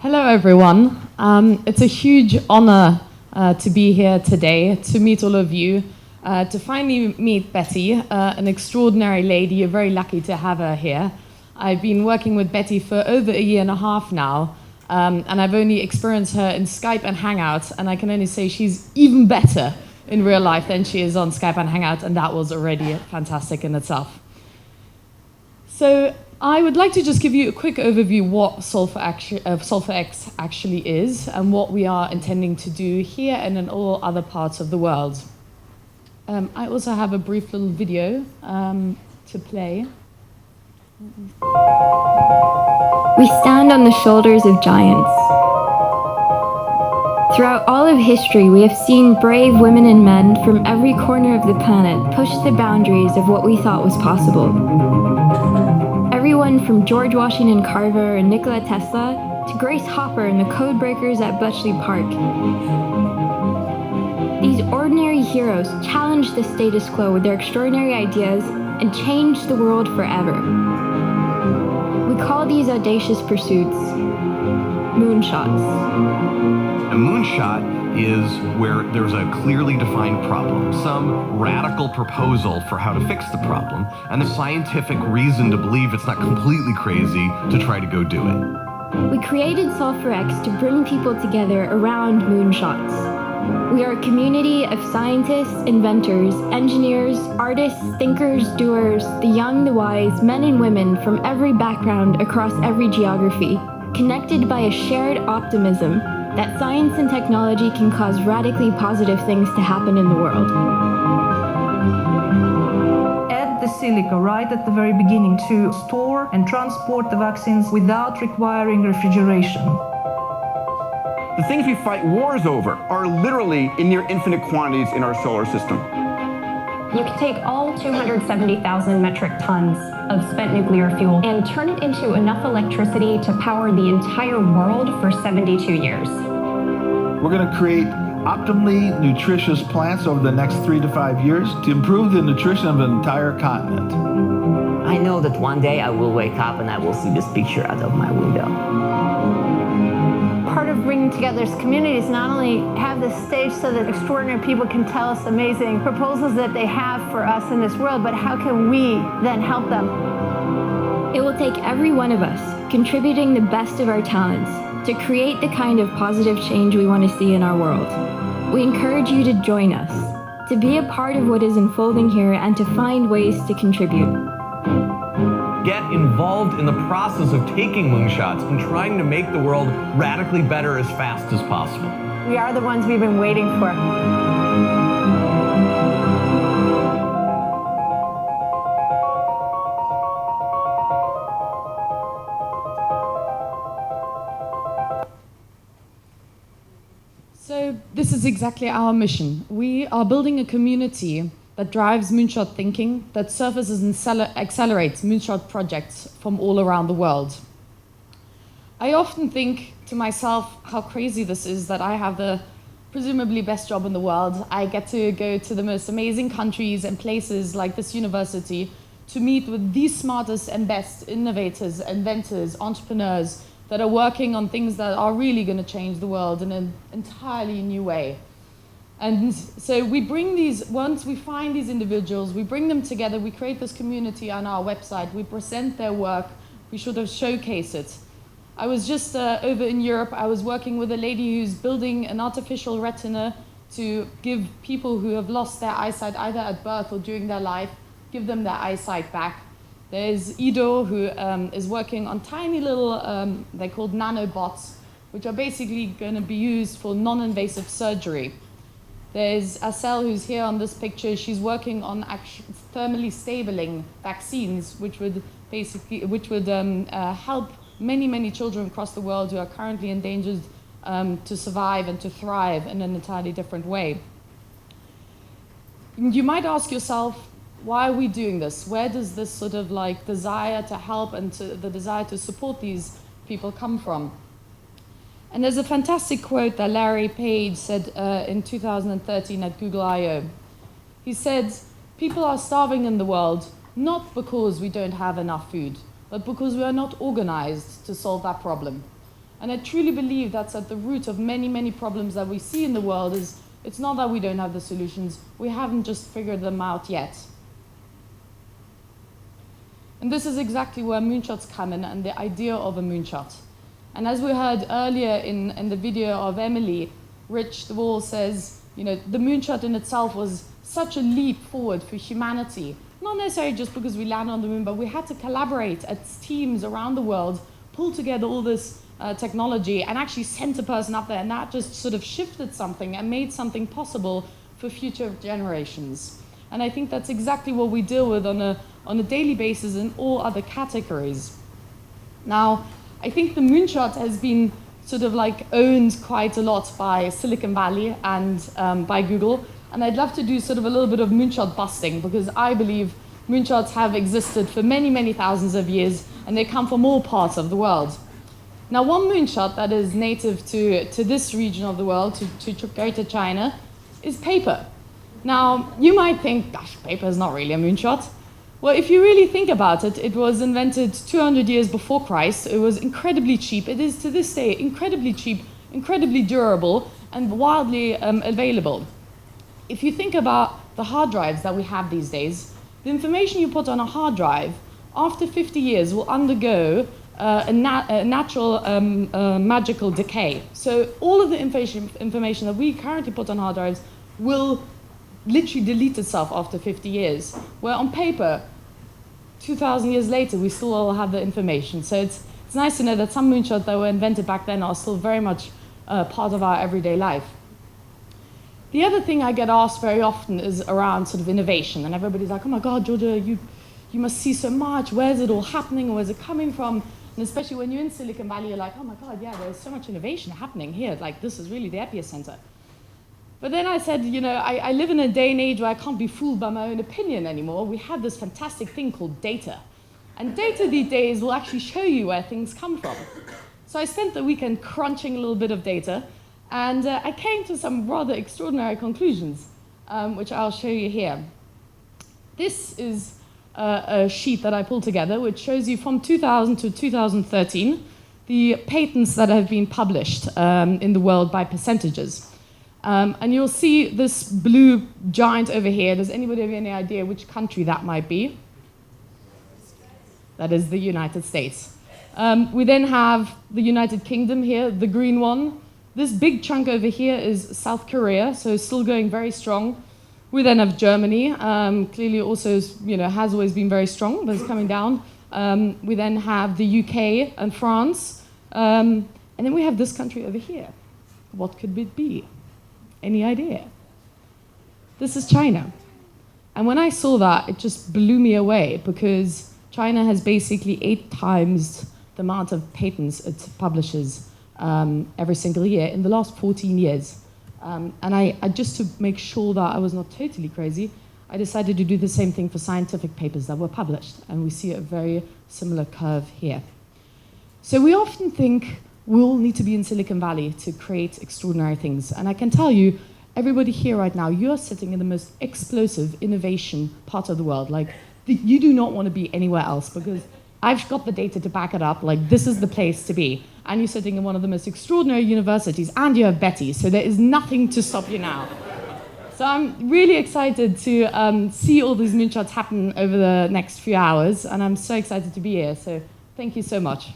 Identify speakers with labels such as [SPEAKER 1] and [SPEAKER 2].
[SPEAKER 1] Hello, everyone. It's a huge honor to be here today, to meet all of you, to finally meet Betty, an extraordinary lady. You're very lucky to have her here. I've been working with Betty for over a year and a half now, and I've only experienced her in Skype and Hangouts, and I can only say she's even better in real life than she is on Skype and Hangouts, and that was already fantastic in itself. So I would like to just give you a quick overview what SolveForX actually is and what we are intending to do here and in all other parts of the world. I also have a brief little video to play.
[SPEAKER 2] We stand on the shoulders of giants. Throughout all of history, we have seen brave women and men from every corner of the planet push the boundaries of what we thought was possible. Everyone from George Washington Carver and Nikola Tesla to Grace Hopper and the code breakers at Bletchley Park. These ordinary heroes challenged the status quo with their extraordinary ideas and changed the world forever. We call these audacious pursuits moonshots.
[SPEAKER 3] A moonshot is where there's a clearly defined problem, some radical proposal for how to fix the problem, and the scientific reason to believe it's not completely crazy to try to go do it.
[SPEAKER 2] We created SolveForX to bring people together around moonshots. We are a community of scientists, inventors, engineers, artists, thinkers, doers, the young, the wise, men and women from every background across every geography, connected by a shared optimism that science and technology can cause radically positive things to happen in the world.
[SPEAKER 4] Add the silica right at the very beginning to store and transport the vaccines without requiring refrigeration.
[SPEAKER 5] The things we fight wars over are literally in near infinite quantities in our solar system.
[SPEAKER 6] You can take all 270,000 metric tons of spent nuclear fuel and turn it into enough electricity to power the entire world for 72 years.
[SPEAKER 7] We're going to create optimally nutritious plants over the next 3 to 5 years to improve the nutrition of an entire continent.
[SPEAKER 8] I know that one day I will wake up and I will see this picture out of my window.
[SPEAKER 9] Part of bringing together this community is not only have this stage so that extraordinary people can tell us amazing proposals that they have for us in this world, but how can we then help them?
[SPEAKER 2] It will take every one of us contributing the best of our talents to create the kind of positive change we want to see in our world. We encourage you to join us, to be a part of what is unfolding here and to find ways to contribute.
[SPEAKER 3] Get involved in the process of taking moonshots and trying to make the world radically better as fast as possible.
[SPEAKER 9] We are the ones we've been waiting for.
[SPEAKER 1] So this is exactly our mission. We are building a community that drives moonshot thinking, that surfaces and accelerates moonshot projects from all around the world. I often think to myself how crazy this is that I have the presumably best job in the world. I get to go to the most amazing countries and places like this university to meet with the smartest and best innovators, inventors, entrepreneurs that are working on things that are really going to change the world in an entirely new way. And so we bring these, once we find these individuals, we bring them together, we create this community on our website, we present their work, we sort of showcase it. I was just over in Europe, I was working with a lady who's building an artificial retina to give people who have lost their eyesight either at birth or during their life, give them their eyesight back. There's Ido, who is working on tiny little, they're called nanobots, which are basically going to be used for non-invasive surgery. There's Asel, who's here on this picture. She's working on thermally stabling vaccines, which would help many, many children across the world who are currently endangered to survive and to thrive in an entirely different way. You might ask yourself, why are we doing this? Where does this sort of like desire to help and the desire to support these people come from? And there's a fantastic quote that Larry Page said in 2013 at Google I/O. He said, "People are starving in the world, not because we don't have enough food, but because we are not organized to solve that problem." And I truly believe that's at the root of many, many problems that we see in the world. Is it's not that we don't have the solutions, we haven't just figured them out yet. And this is exactly where moonshots come in and the idea of a moonshot. And as we heard earlier in the video of Emily, Rich DeWall says, the moonshot in itself was such a leap forward for humanity. Not necessarily just because we landed on the moon, but we had to collaborate as teams around the world, pull together all this technology and actually sent a person up there, and that just sort of shifted something and made something possible for future generations. And I think that's exactly what we deal with on a daily basis in all other categories. Now, I think the moonshot has been sort of like owned quite a lot by Silicon Valley and by Google. And I'd love to do sort of a little bit of moonshot busting, because I believe moonshots have existed for many, many thousands of years, and they come from all parts of the world. Now, one moonshot that is native to this region of the world, to Greater China, is paper. Now, you might think, gosh, paper is not really a moonshot. Well, if you really think about it, it was invented 200 years before Christ. It was incredibly cheap. It is to this day incredibly cheap, incredibly durable, and widely available. If you think about the hard drives that we have these days, the information you put on a hard drive, after 50 years, will undergo a natural magical decay. So all of the information that we currently put on hard drives will literally delete itself after 50 years. Where on paper, 2,000 years later, we still all have the information. So it's nice to know that some moonshots that were invented back then are still very much part of our everyday life. The other thing I get asked very often is around sort of innovation. And everybody's like, oh my God, Georgia, you must see so much. Where's it all happening? Where's it coming from? And especially when you're in Silicon Valley, you're like, oh my God, yeah, there's so much innovation happening here. Like, this is really the epicenter. But then I said, I live in a day and age where I can't be fooled by my own opinion anymore. We have this fantastic thing called data. And data these days will actually show you where things come from. So I spent the weekend crunching a little bit of data, and I came to some rather extraordinary conclusions, which I'll show you here. This is a sheet that I pulled together, which shows you from 2000 to 2013, the patents that have been published in the world by percentages. And you'll see this blue giant over here. Does anybody have any idea which country that might be? That is the United States. We then have the United Kingdom here, the green one. This big chunk over here is South Korea, so still going very strong. We then have Germany, clearly also has always been very strong, but it's coming down. We then have the UK and France. And then we have this country over here. What could it be? Any idea? This is China. And when I saw that, it just blew me away, because China has basically 8 times the amount of patents it publishes every single year in the last 14 years. And I just to make sure that I was not totally crazy, I decided to do the same thing for scientific papers that were published. And we see a very similar curve here. So we often think we all need to be in Silicon Valley to create extraordinary things. And I can tell you, everybody here right now, you're sitting in the most explosive innovation part of the world. Like, you do not want to be anywhere else, because I've got the data to back it up. Like, this is the place to be. And you're sitting in one of the most extraordinary universities, and you have Betty, so there is nothing to stop you now. So I'm really excited to see all these moonshots happen over the next few hours, and I'm so excited to be here. So thank you so much.